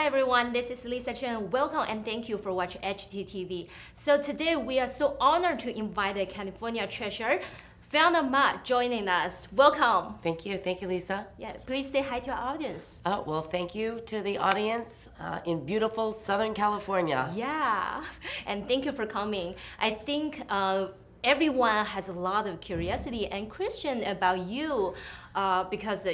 Hi everyone, this is Lisa Chen. Welcome and thank you for watching HTTV. So today we are so honored to invite the California treasurer, Fiona Ma, joining us. Welcome. Thank you, Lisa. Yeah, please say hi to our audience. Oh, well, thank you to the audience in beautiful Southern California. Yeah, and thank you for coming. I think everyone has a lot of curiosity and question about you because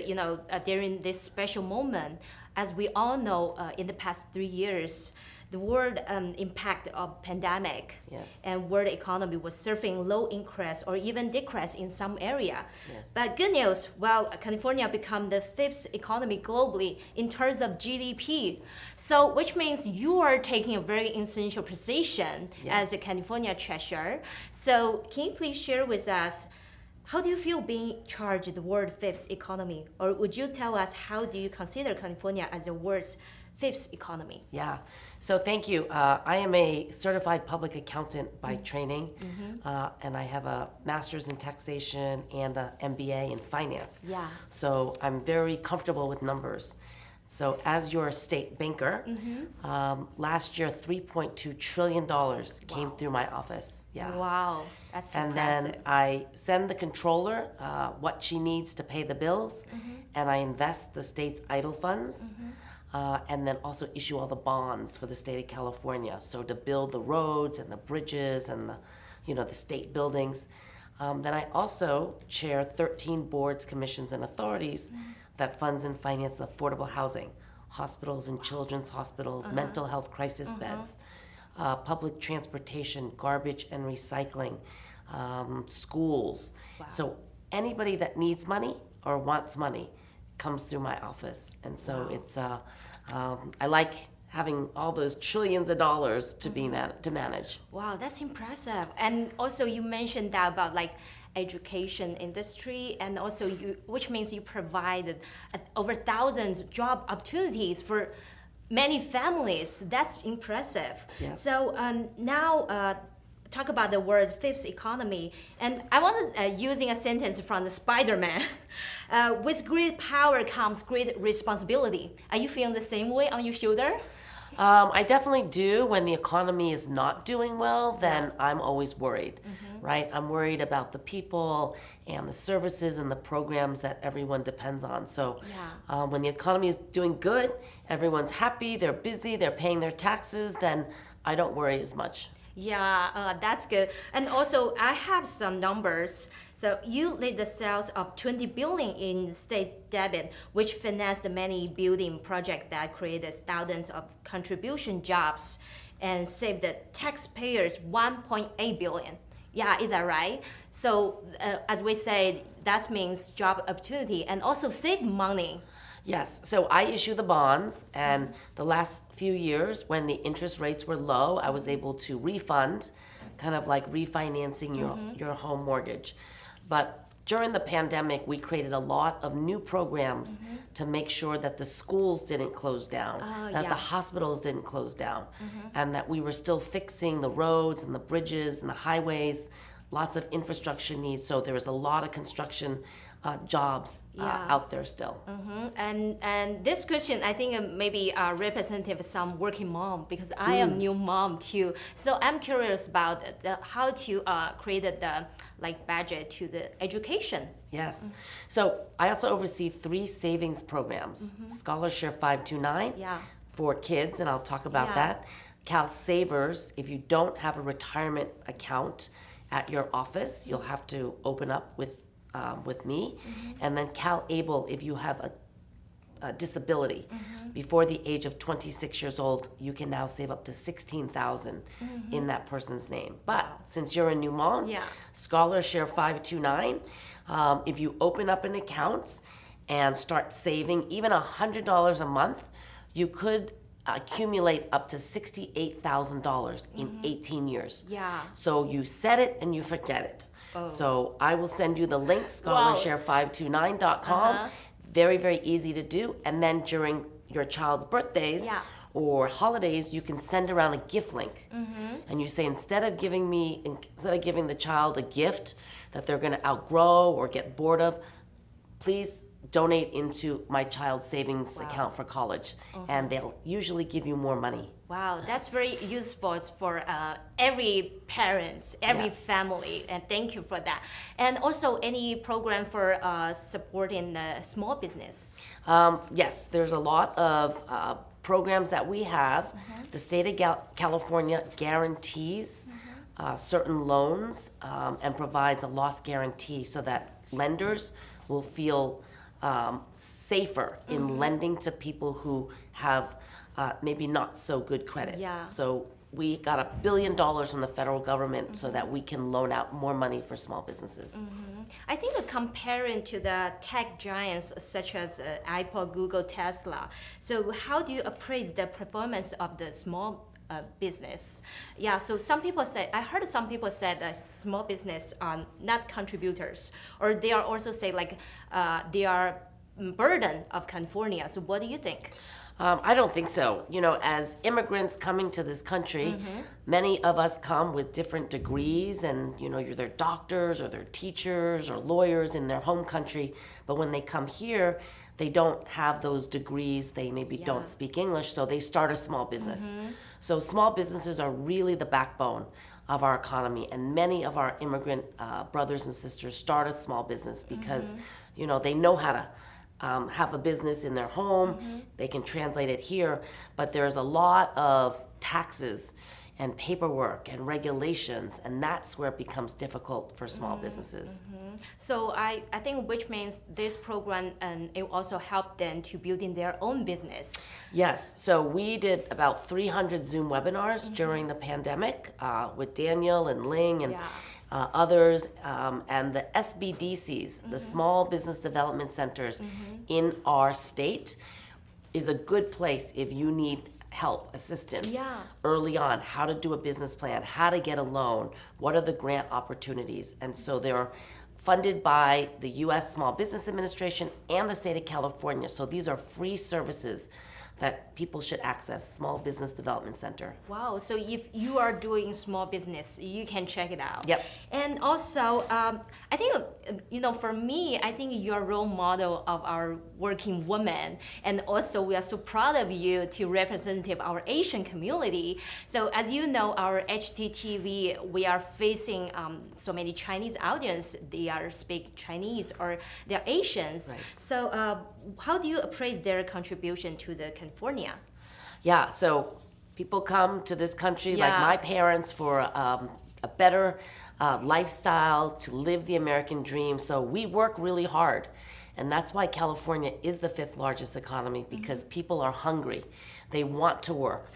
during this special moment, as we all know, in the past 3 years, the world impact of pandemic and world economy was surfing low increase or even decrease in some area. Yes. But good news, well, California become the fifth economy globally in terms of GDP. So which means you are taking a very essential position as a California treasurer. So can you please share with us, how do you feel being charged the world fifth economy? Or would you tell us how do you consider California as the world's fifth economy? Yeah, so thank you. I am a certified public accountant by training, and I have a master's in taxation and an MBA in finance. Yeah. So I'm very comfortable with numbers. So as your state banker, last year $3.2 trillion came through my office. Yeah. Wow, that's and impressive. then I send the controller what she needs to pay the bills, and I invest the state's idle funds. And then also issue all the bonds for the state of California. So to build the roads and the bridges and the state buildings. Then I also chair 13 boards, commissions, and authorities that funds and finance affordable housing, hospitals and children's hospitals, mental health crisis beds, public transportation, garbage and recycling, schools. Wow. So anybody that needs money or wants money comes through my office. And so it's I like having all those trillions of dollars to be to manage. Wow, that's impressive. And also you mentioned that about like education industry, and also which means you provided over thousands of job opportunities for many families. That's impressive. Yes. So now talk about the world's fifth economy, and I want to using a sentence from the Spider-Man. With great power comes great responsibility. Are you feeling the same way on your shoulder? I definitely do. When the economy is not doing well, then I'm always worried, right? I'm worried about the people and the services and the programs that everyone depends on. So when the economy is doing good, everyone's happy, they're busy, they're paying their taxes, then I don't worry as much. Yeah, that's good. And also, I have some numbers. So you led the sales of 20 billion in state debit, which financed many building projects that created thousands of contribution jobs and saved the taxpayers 1.8 billion. Yeah, is that right? So as we said, that means job opportunity and also save money. Yes, so I issue the bonds, and the last few years when the interest rates were low, I was able to refund, kind of like refinancing your home mortgage. But during the pandemic, we created a lot of new programs to make sure that the schools didn't close down, that the hospitals didn't close down, and that we were still fixing the roads and the bridges and the highways, lots of infrastructure needs. So there was a lot of construction jobs out there still. And this question, I think maybe representative of some working mom, because I am new mom too. So I'm curious about how to create the budget to the education. Yes. So I also oversee 3 savings programs. Scholarship 529 for kids, and I'll talk about that. Cal Savers, if you don't have a retirement account at your office, you'll have to open up with me. And then Cal Able, if you have a disability before the age of 26 years old, you can now save up to $16,000 in that person's name. But since you're a new mom, Scholarshare 529, if you open up an account and start saving even $100 a month, you could accumulate up to $68,000 in 18 years. Yeah. So you set it and you forget it. So I will send you the link, scholarshare529.com. Very, very easy to do. And then during your child's birthdays or holidays, you can send around a gift link. And you say, instead of giving the child a gift that they're going to outgrow or get bored of, please donate into my child's savings account for college, and they'll usually give you more money. Wow, that's very useful for every parents, every family, and thank you for that. And also, any program for supporting the small business? Yes, there's a lot of programs that we have. The state of California guarantees certain loans and provides a loss guarantee so that lenders will feel safer in lending to people who have maybe not so good credit. Yeah. So we got $1 billion from the federal government so that we can loan out more money for small businesses. I think comparing to the tech giants such as Apple, Google, Tesla, so how do you appraise the performance of the small business? Yeah, so some people say, I heard some people said that small business are not contributors, or they are also say like they are burden of California. So what do you think? I don't think so. You know, as immigrants coming to this country, many of us come with different degrees, and you know, they're doctors or they're teachers or lawyers in their home country. But when they come here, they don't have those degrees. They maybe don't speak English, so they start a small business. So small businesses are really the backbone of our economy, and many of our immigrant brothers and sisters start a small business because you know, they know how to have a business in their home. They can translate it here, but there's a lot of taxes and paperwork and regulations, and that's where it becomes difficult for small businesses. So I think which means this program and it also helped them to building their own business. Yes, so we did about 300 Zoom webinars during the pandemic with Daniel and Ling and others, and the SBDCs, the Small Business Development Centers in our state, is a good place if you need help, assistance early on, how to do a business plan, how to get a loan, what are the grant opportunities. And so they're funded by the U.S. Small Business Administration and the state of California. So these are free services that people should access, Small Business Development Center. Wow, so if you are doing small business, you can check it out. Yep. And also, I think, you know, for me, I think you're a role model of our working women. And also, we are so proud of you to represent our Asian community. So as you know, our HTTV, we are facing so many Chinese audience. They are speak Chinese or they're Asians. Right. So how do you appraise their contribution to the California? Yeah, so people come to this country like my parents for a better lifestyle, to live the American dream. So we work really hard. And that's why California is the 5th largest economy, because people are hungry. They want to work.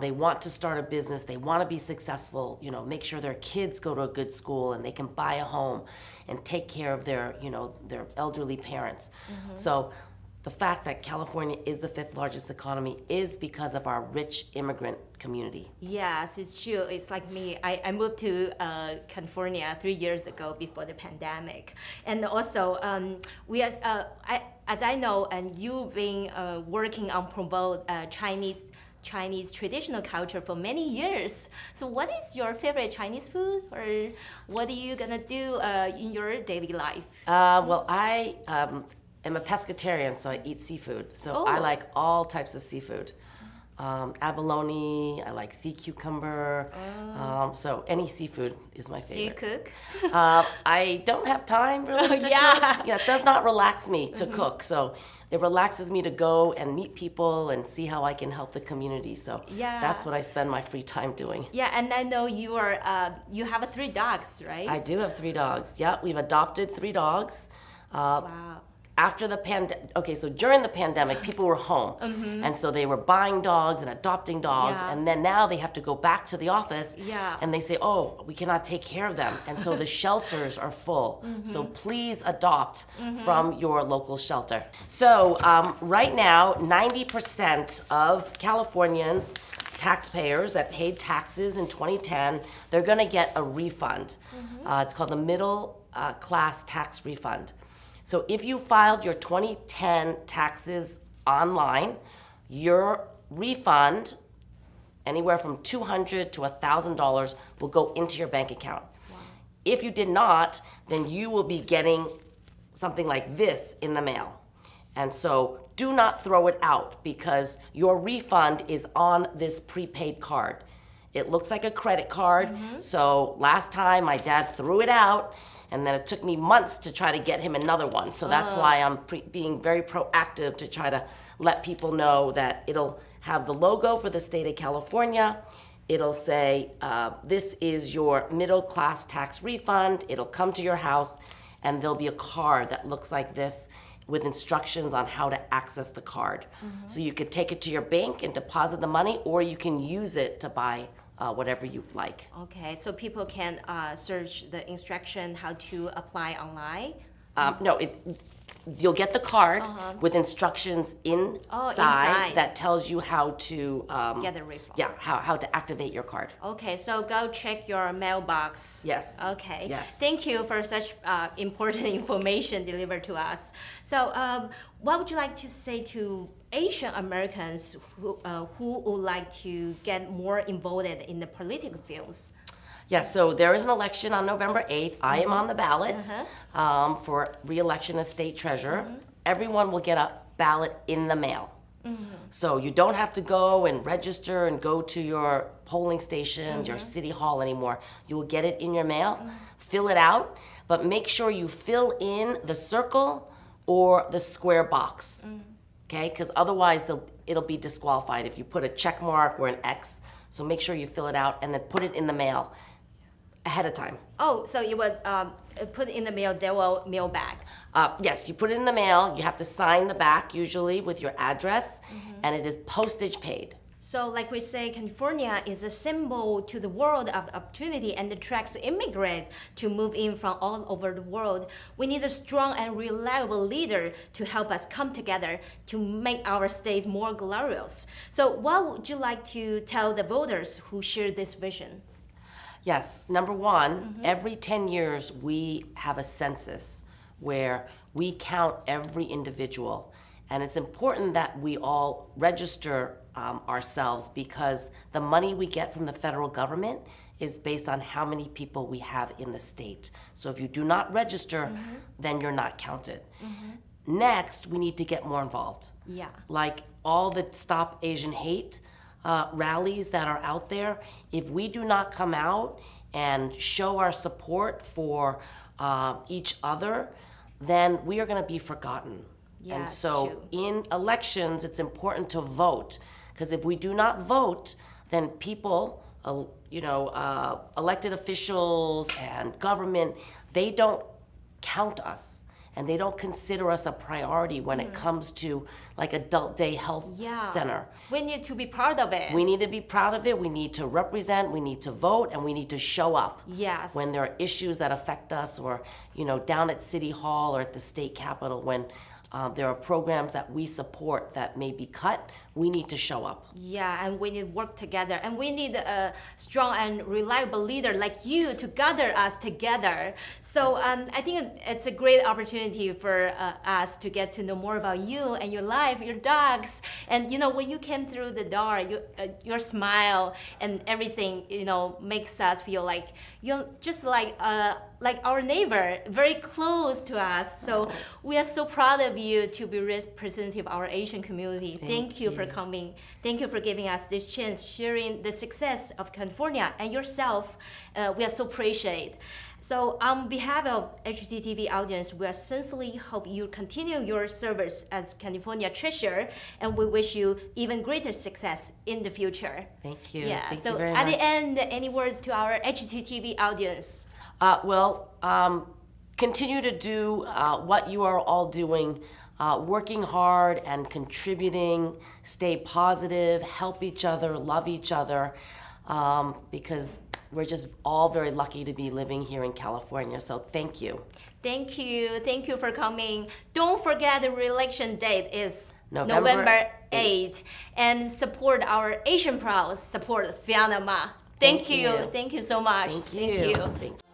They want to start a business. They want to be successful, you know, make sure their kids go to a good school and they can buy a home and take care of their, you know, their elderly parents. So the fact that California is the 5th largest economy is because of our rich immigrant community. Yes, it's true. It's like me. I moved to California 3 years ago before the pandemic. And also, we as I know, and you've been working on promote Chinese traditional culture for many years. So what is your favorite Chinese food, or what are you gonna do in your daily life? Well, I am a pescatarian, so I eat seafood. So I like all types of seafood. Abalone, I like sea cucumber. So any seafood is my favorite. Do you cook? I don't have time really to cook. Yeah, it does not relax me to cook. So it relaxes me to go and meet people and see how I can help the community. So that's what I spend my free time doing. Yeah, and I know you are you have 3 dogs, right? I do have 3 dogs. Yeah, we've adopted 3 dogs. Wow. After the pandemic, so during the pandemic, people were home. And so they were buying dogs and adopting dogs. And then now they have to go back to the office. And they say, oh, we cannot take care of them. And so the shelters are full. So please adopt from your local shelter. So right now, 90% of Californians, taxpayers that paid taxes in 2010, they're gonna get a refund. It's called the middle class tax refund. So if you filed your 2010 taxes online, your refund, anywhere from $200 to $1,000, will go into your bank account. Wow. If you did not, then you will be getting something like this in the mail. And so do not throw it out because your refund is on this prepaid card. It looks like a credit card. So last time my dad threw it out, and then it took me months to try to get him another one. So that's why I'm being very proactive to try to let people know that it'll have the logo for the state of California. It'll say, this is your middle class tax refund. It'll come to your house, and there'll be a card that looks like this with instructions on how to access the card. So you could take it to your bank and deposit the money, or you can use it to buy whatever you like. Okay, so people can search the instruction how to apply online? No, you'll get the card with instructions inside that tells you how to Get the refund. Yeah, how to activate your card. Okay, so go check your mailbox. Yes. Okay. Yes. Thank you for such important information delivered to us. So, what would you like to say to Asian Americans who would like to get more involved in the political fields? Yes, so there is an election on November 8th. I am on the ballot for re-election as state treasurer. Everyone will get a ballot in the mail. So you don't have to go and register and go to your polling station, your city hall anymore. You will get it in your mail, fill it out, but make sure you fill in the circle or the square box, okay? Because otherwise it'll be disqualified if you put a check mark or an X. So make sure you fill it out and then put it in the mail ahead of time. Oh, so you would put it in the mail, they will mail back. Yes, you put it in the mail. You have to sign the back usually with your address, and it is postage paid. So like we say, California is a symbol to the world of opportunity and attracts immigrants to move in from all over the world. We need a strong and reliable leader to help us come together to make our states more glorious. So what would you like to tell the voters who share this vision? Yes, number one, every 10 years we have a census where we count every individual. And it's important that we all register ourselves because the money we get from the federal government is based on how many people we have in the state. So if you do not register, then you're not counted. Next, we need to get more involved. Yeah. Like all the Stop Asian Hate rallies that are out there, if we do not come out and show our support for each other, then we are going to be forgotten. Yeah, and it's so true. in elections, it's important to vote, because if we do not vote, then people, elected officials and government, they don't count us. And they don't consider us a priority when it comes to like adult day health center. We need to be proud of it. We need to be proud of it. We need to represent, we need to vote, and we need to show up. Yes. When there are issues that affect us, or down at City Hall or at the state capitol, when there are programs that we support that may be cut, we need to show up. Yeah, and we need to work together. And we need a strong and reliable leader like you to gather us together. So I think it's a great opportunity for us to get to know more about you and your life, your dogs. And when you came through the door, your smile and everything, makes us feel like you're just like our neighbor, very close to us. So we are so proud of you to be representative of our Asian community. Thank you for coming. Thank you for giving us this chance, sharing the success of California and yourself. We are so appreciate. So on behalf of HTTV audience, we sincerely hope you continue your service as California treasurer, and we wish you even greater success in the future. Thank you. Yeah. Thank so you very at much. the end, any words to our HTTV audience? Continue to do what you are all doing, working hard and contributing, stay positive, help each other, love each other, because we're just all very lucky to be living here in California. So thank you. Thank you. Thank you for coming. Don't forget the re-election date is November 8th. And support our Asian Proud, support Fiona Ma. Thank you. Thank you so much. Thank you. Thank you.